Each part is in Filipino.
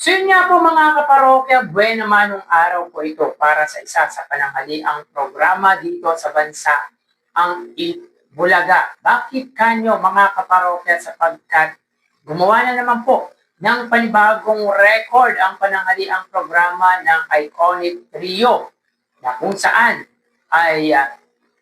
So yun nga po mga kaparokya, buena manong araw po ito para sa isa sa pananghaliang programa dito sa bansa, ang Bulaga. Bakit kanyo mga kaparokya? Sapagkat gumawa na naman po ng panibagong record ang pananghaliang programa ng Iconic Trio na kung saan ay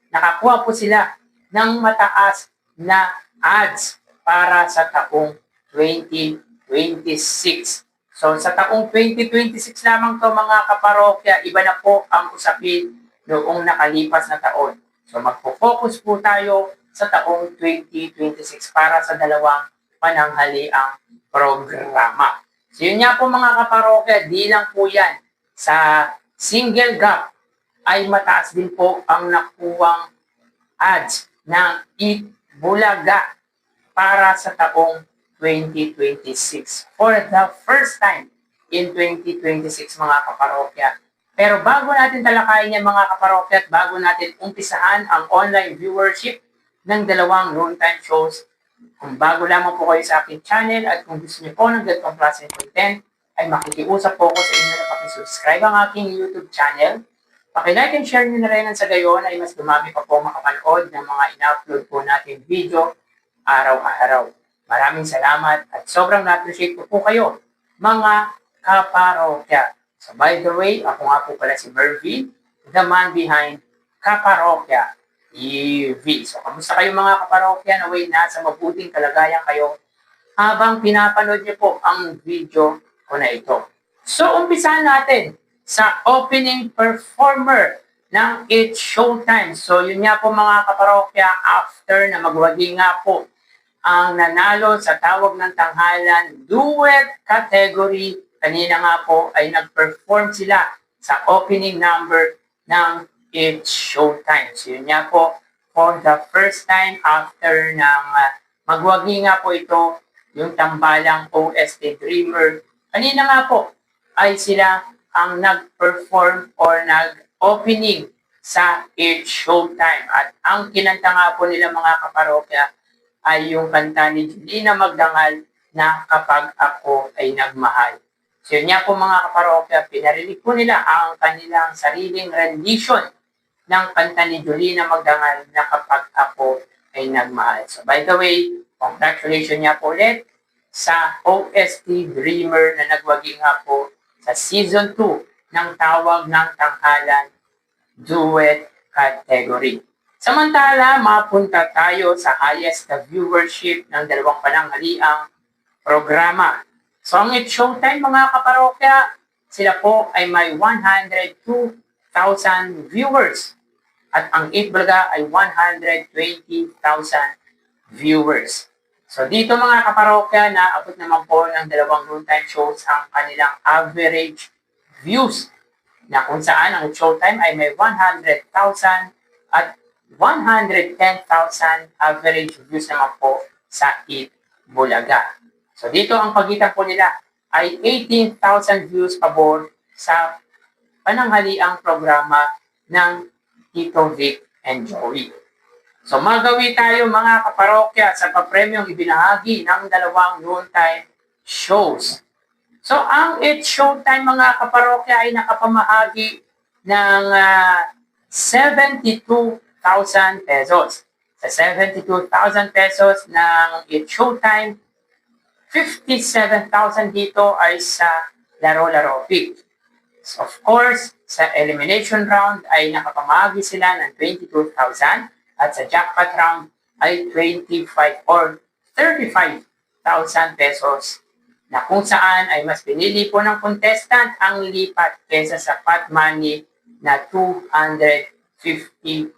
nakakuha po sila ng mataas na ads para sa taong 2026. So sa taong 2026 lamang to mga kaparokya, iba na po ang usapin noong nakalipas na taon. So magpo-focus po tayo sa taong 2026 para sa dalawang pananghaliang programa. So yun nga po mga kaparokya, di lang po yan. Sa single gap ay mataas din po ang nakuwang ads ng Eat Bulaga para sa taong 2026 for the first time in 2026 mga kaparokya. Pero bago natin talakayin yan mga kaparokya at bago natin umpisahan ang online viewership ng dalawang noontime shows, kung bago lamang po kayo sa aking channel at kung gusto niyo po ng ganitong klaseng content, ay makikiusap po ko sa inyo na pakisubscribe ang aking YouTube channel. Paki-like and share nyo na rin sa gayon ay mas dumami pa po makapanood ng mga ina-upload po natin video araw-araw. Maraming salamat at sobrang na-appreciate ko po kayo, mga kaparokya. So by the way, ako nga po pala si Mervy, the man behind Kaparokya TV. So kamusta kayo mga kaparokya? Naway nasa mabuting kalagayan kayo habang pinapanood niyo po ang video ko na ito. So umpisahan natin sa opening performer ng It's Showtime. So yun nga po mga kaparokya, after na magwagi nga po ang nanalo sa tawag ng tanghalan duet category, kanina nga po ay nag-perform sila sa opening number ng It's Showtime. So yun nga po, for the first time after ng magwagi nga po ito, yung tambalang OST Dreamer, kanina nga po ay sila ang nag-perform or nag-opening sa It's Showtime. At ang kinanta nga po nila mga kaparokya ay yung kanta ni Julina Magdangal na Kapag Ako Ay Nagmahal. So yun nga po mga kaparokya, pinarinig po nila ang kanilang sariling rendition ng kanta ni Julina Magdangal na Kapag Ako Ay Nagmahal. So by the way, congratulations nga po ulit sa OST Dreamer na nagwagi nga po sa Season 2 ng Tawag ng Tanghalan Duet Category. Samantala, mapunta tayo sa highest viewership ng dalawang pananghaliang programa. So ang It's Showtime mga kaparokya, sila po ay may 102,000 viewers at ang Eat Bulaga ay 120,000 viewers. So dito mga kaparokya, naabot naman po ng dalawang noontime shows ang kanilang average views na kung saan ang Showtime ay may 100,000 at 110,000 average views naman po sa Eat Bulaga. So dito ang pagitan po nila ay 18,000 views pabor sa pananghaliang programa ng Tito Vic and Joey. So magawi tayo mga kaparokya sa papremyong ibinahagi ng dalawang noontime shows. So ang It's Showtime mga kaparokya ay nakapamahagi ng 72,000 pesos. Sa 72,000 pesos ng It's Showtime, 57,000 dito ay sa Laro-Laro Pick. So of course, sa elimination round ay nakapamahagi sila ng 22,000 at sa jackpot round ay 25 or 35,000 pesos na kung saan ay mas pinili po ng contestant ang lipat kesa sa pot money na 250,000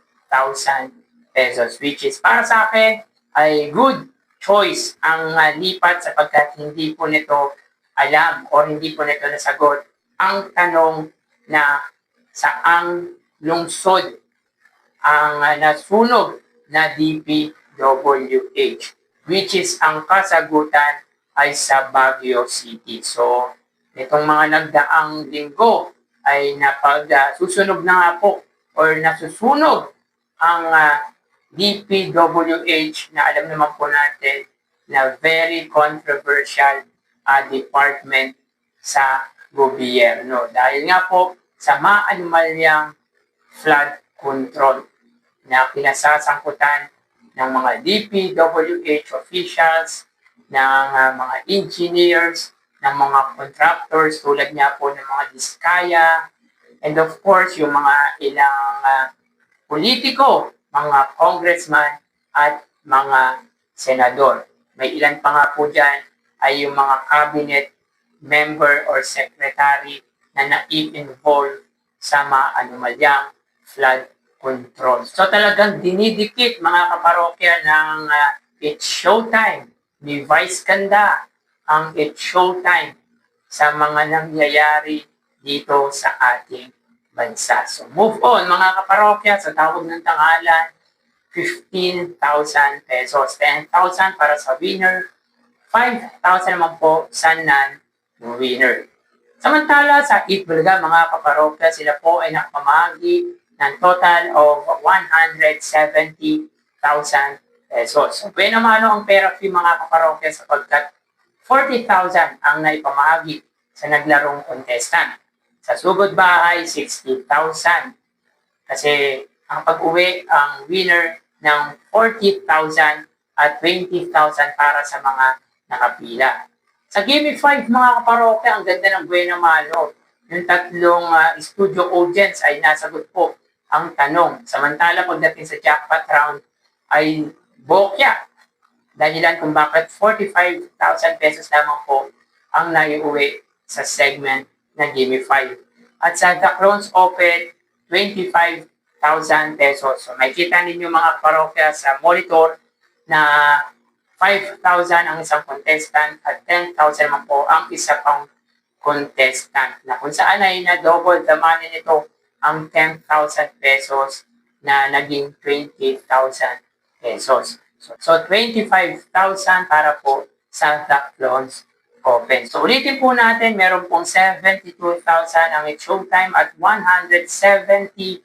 pesos, which is para sa akin ay good choice ang lipat sapagkat hindi po nito alam o hindi po nito nasagot ang tanong na saang lungsod ang nasunog na DPWH, which is ang kasagutan ay sa Baguio City. So, itong mga nagdaang linggo ay susunog na nga po or nasusunog ang DPWH na alam naman po natin na very controversial department sa gobyerno. Dahil nga po sa maanumalyang flood control na pinasasangkutan ng mga DPWH officials, ng mga engineers, ng mga contractors tulad nga po ng mga Diskaya, and of course yung mga ilang politiko, mga congressman at mga senador. May ilan pa nga po dyan ay yung mga cabinet member or secretary na na-involve sa mga anomalyang flood control. So talagang dinidikit mga kaparokya ng It's Showtime ni Vice Ganda ang It's Showtime sa mga nangyayari dito sa ating bansa. So move on mga kaparokya, sa tawag ng tangalan, 15,000 pesos. 10,000 para sa winner, 5,000 naman po sa non-winner. Samantala sa Itbulaga mga kaparokya, sila po ay nakapamagi ng total of 170,000 pesos. So, naman ang pera fee mga kaparokya sapagkat 40,000 ang naipamahagi sa naglarong contestant. Sa sugod bahay, 60,000. Kasi ang pag-uwi, ang winner ng 40,000 at 20,000 para sa mga nakapila. Sa Gimme 5 mga kaparokya, ang ganda ng Buena Malo. Yung tatlong studio audience ay nasagot po ang tanong. Samantala pagdating sa jackpot round ay bokya. Dahilan kung bakit 45,000 pesos lamang po ang naiuwi sa segment ng Gimme 5. At sa The Crowns Open, 25,000 pesos. So makikita ninyo mga parokya sa monitor na 5,000 ang isang contestant at 10,000 naman po ang isa pang contestant. Na kung saan ay na-double the money nito ang 10,000 pesos na naging 20,000 pesos. So 25,000 para po sa The Crowns Open. So ulitin po natin, meron pong 72,000 ang It's Showtime at 170,000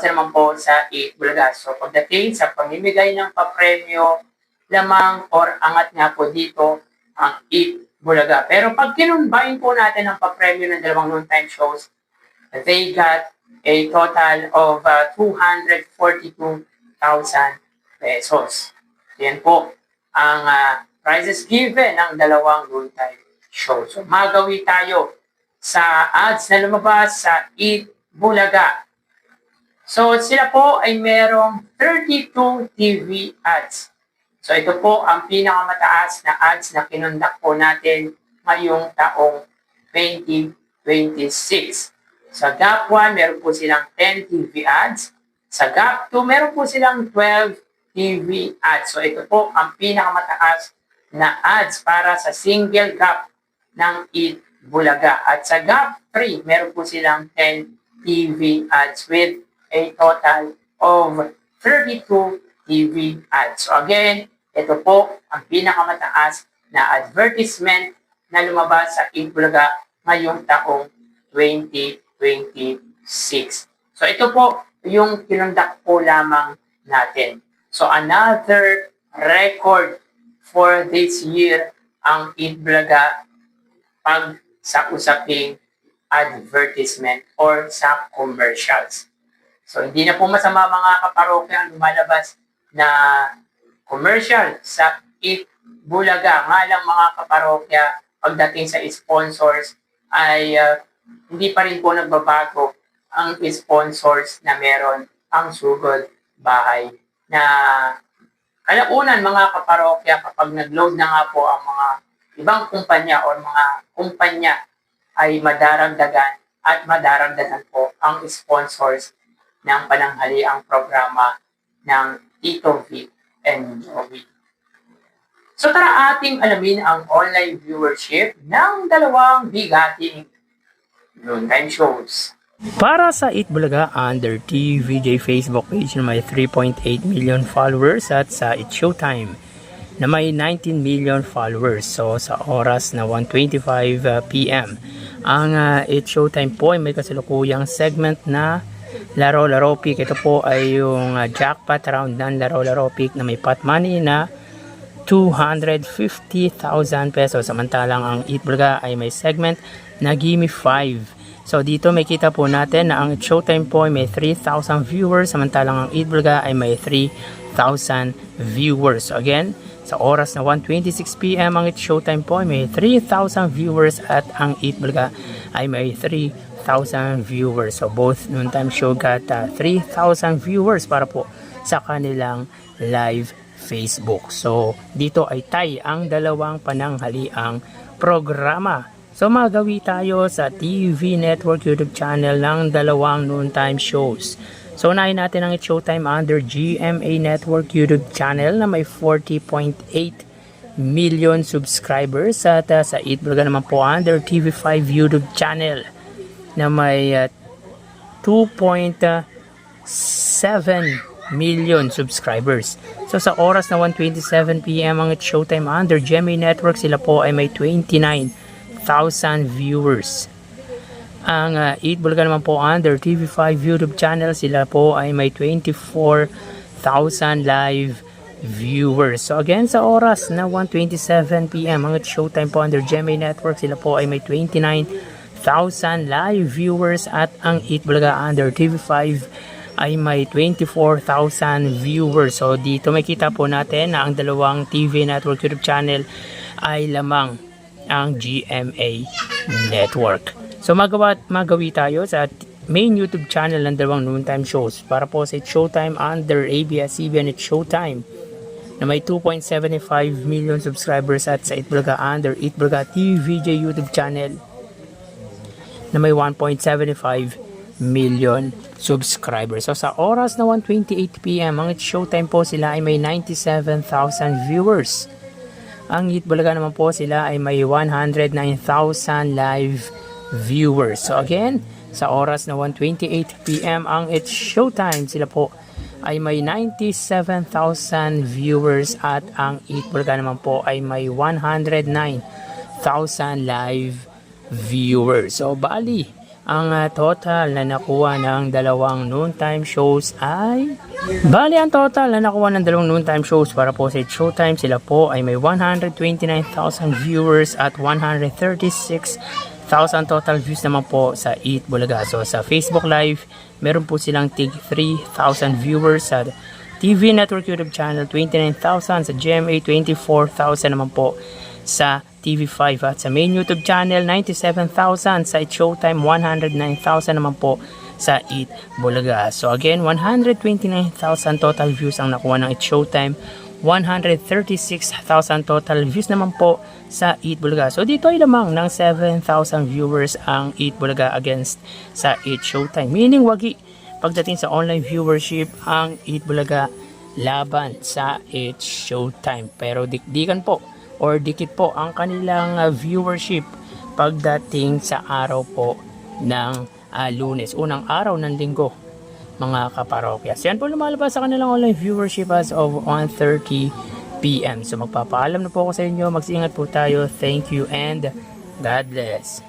naman po sa Itbulaga. So pagdating sa pamimigay ng papremyo, lamang or angat nga po dito ang Itbulaga. Pero pag kinumbahin po natin ang papremyo ng dalawang noontime shows, they got a total of 242,000 pesos. Yan po ang prizes given ng dalawang noontime show. So magawi tayo sa ads na lumabas sa Itbulaga. So sila po ay merong 32 TV ads. So ito po ang pinakamataas na ads na kinundak po natin ngayong taong 2026. Sa GAP 1, meron po silang 10 TV ads. Sa GAP 2, meron po silang 12 TV ads. So ito po ang pinakamataas na ads para sa single GAP ng Itbulaga. At sa GAP 3, meron po silang 10 TV ads with a total of 32 TV ads. So again, ito po ang pinakamataas na advertisement na lumabas sa Itbulaga ngayong taong 2026. So ito po yung kinundak po lamang natin. So another record for this year ang Itbulaga pag sa usaping advertisement or sa commercials. So hindi na po masama mga kaparokya ang lumalabas na commercial sa Itbulaga. Nga lang mga kaparokya, pagdating sa sponsors ay hindi pa rin po nagbabago ang sponsors na meron ang sugod bahay. Na kalaunan mga kaparokya, kapag nag-load na nga po ang mga ibang kumpanya o mga kumpanya ay madaragdagan at madaragdagan po ang sponsors ng pananghaliang programa ng Tito Vic and Joey. So tara ating alamin ang online viewership ng dalawang bigating noontime shows. Para sa Itbulaga, under TVJ Facebook page na may 3.8 million followers at sa It's Showtime na may 19 million followers. So sa oras na 1:25 PM, ang It's Showtime po ay may kasalukuyang segment na Laro-Laro Pick. Ito po ay yung jackpot round ng Laro-Laro Pick na may pot money na 250,000 pesos. Samantalang ang Eat Bulaga ay may segment na Gimme 5. So dito may kita po natin na ang Showtime po ay may 3,000 viewers, samantalang ang Eat Bulaga ay may 3,000 viewers. So again, sa oras na 1:26 PM ang It's Showtime po ay may 3,000 viewers at ang Eat Bulaga ay may 3,000 viewers. So both noontime show got 3,000 viewers para po sa kanilang live Facebook. So dito ay tie ang dalawang pananghaliang programa. So magawi tayo sa TV Network YouTube channel ng dalawang noontime shows. So unahin natin ang It's Showtime under GMA Network YouTube channel na may 40.8 million subscribers at sa Eat Bulaga naman po under TV5 YouTube channel na may 2.7 million subscribers. So sa oras na 1:27 PM ang It's Showtime under GMA Network, sila po ay may 29,000 viewers. Ang Eat Bulaga naman po under TV5 YouTube channel, sila po ay may 24,000 live viewers. So again, sa oras na 1:27 PM ang It's Showtime po under GMA Network, sila po ay may 29,000 live viewers at ang Eat Bulaga under TV5 ay may 24,000 viewers. So dito makita po natin na ang dalawang TV Network YouTube channel ay lamang ang GMA Network. So magawi tayo sa main YouTube channel ng dalawang noontime shows para po sa It's Showtime under ABS-CBN It's Showtime na may 2.75 million subscribers at sa Eat Bulaga under Eat Bulaga TVJ YouTube channel na may 1.75 million subscribers. So sa oras na 1:28 PM ang It's Showtime po, sila ay may 97,000 viewers. Ang Eat Bulaga naman po, sila ay may 109,000 live viewers. So again, sa oras na 1:28 PM ang It's Showtime, sila po ay may 97,000 viewers at ang Eat Bulaga naman po ay may 109,000 live viewers. So bali, ang total na nakuha ng dalawang noontime shows ay ang total na nakuha ng dalawang noontime shows para po sa It's Showtime, sila po ay may 129,000 viewers at 136,000 total views naman po sa Eat Bulaga. So sa Facebook Live, meron po silang tig 3,000 viewers, sa TV Network YouTube channel 29,000, sa GMA 24,000 naman po sa TV5 at sa main YouTube channel 97,000, sa It's Showtime 109,000 naman po sa Eat Bulaga. So again, 129,000 total views ang nakuha ng It's Showtime, 136,000 total views naman po sa Eat Bulaga. So dito ay lamang ng 7,000 viewers ang Eat Bulaga against sa It's Showtime. Meaning wagi pagdating sa online viewership ang Eat Bulaga laban sa It's Showtime. Pero dikdikan po or dikit po ang kanilang viewership pagdating sa araw po ng Lunes, unang araw ng linggo, mga kaparokya. So yan po lumalabas sa kanilang online viewership as of 1:30 PM. So magpapaalam na po ako sa inyo. Mag-iingat po tayo. Thank you and God bless.